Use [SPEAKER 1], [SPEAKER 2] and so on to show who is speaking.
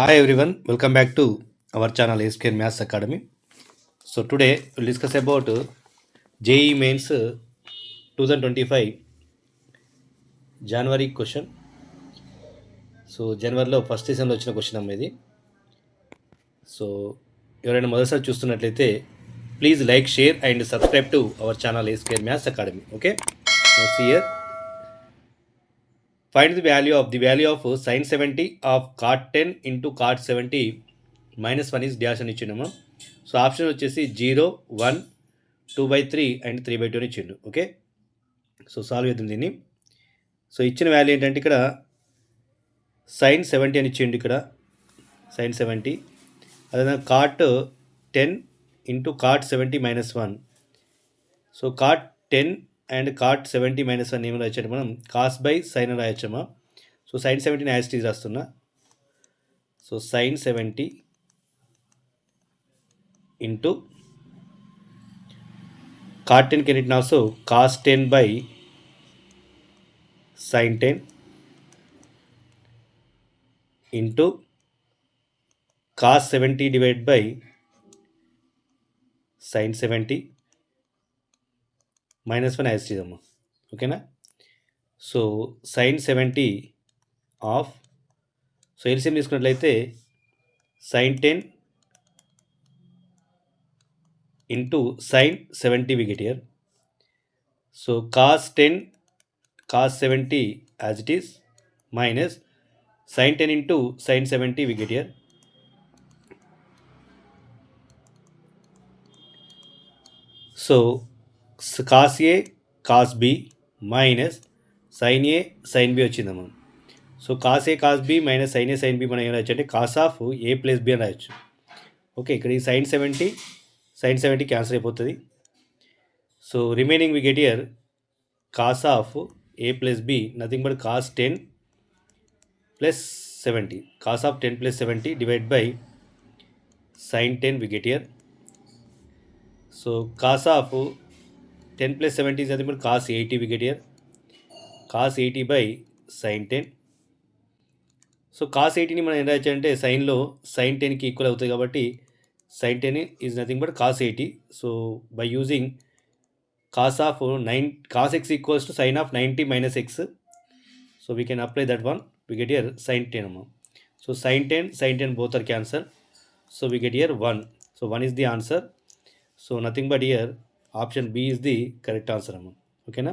[SPEAKER 1] Hi everyone, welcome back to our channel ASK Maths Academy. So today we'll discuss about JEE Mains 2025 January question. So జనవరిలో first సీజన్లో వచ్చిన question అమ్మ ఇది. So ఎవరైనా మొదటిసారి చూస్తున్నట్లయితే please like share and subscribe to our channel ASK Maths Academy. Okay, so here find the value of sin 70 of cot 10 into cot 70 minus 1 is dash అని ఇచ్చిండము. So option వచ్చేసి 0, 1, 2/3 and 3/2 అని ఇచ్చిండు. Okay, so solve చేద్దాం దీన్ని. So ఇచ్చిన value ఏంటంటే ఇక్కడ sine 70 అని ఇచ్చిండు. ఇక్కడ సైన్ 70, అదేవిధంగా cot 10 into cot 70 minus 1. So cot 10 and cot 70 minus 1 ఏమి రాయొచ్చు మనం కాస్ బై సైన్ అని రాయొచ్చమ్మా. So sine 70 as it is రాస్తున్నా. So sine 70 into cot 10 can it also cos 10 by sign 10 into cos 70 divide by sine 70 minus 1 as it is అమ్మా. ఓకేనా. So sine 70 of, so LCM తీసుకున్నట్లయితే sign 10 into sine 70 we get here. So cos 10 cos 70 as it is minus sin 10 into sin 70 we get here. So cos A cos B minus sin A sin B వచ్చిందమ్మా. So cos A cos B minus sin A sin B మనం ఏం రాయొచ్చు అంటే cos of A plus B అని రాయొచ్చు. Okay, ఇక్కడ ఈ sin 70 cancel అయిపోతుంది. So remaining we get here cos of A plus B nothing but cos 10 plus 70, cos of 10 plus 70 divide by sign 10 we get here. So cos of 10 plus 70 is nothing but cos 80 we get here, cos 80 by sign 10. So cos 80ని మనం ఏం రాయొచ్చు అంటే సైన్లో sign 10కి equal అవుతుంది కాబట్టి sin 10 is nothing but cos 80. So by using cos of cos X equals to sin of 90 minus X. So we can apply that one, we get here sin 10 అమ్మా. So sin 10 both are cancel. So we get here 1. So 1 is the answer. So nothing but here option B is the correct answer అమ్మా. ఓకేనా.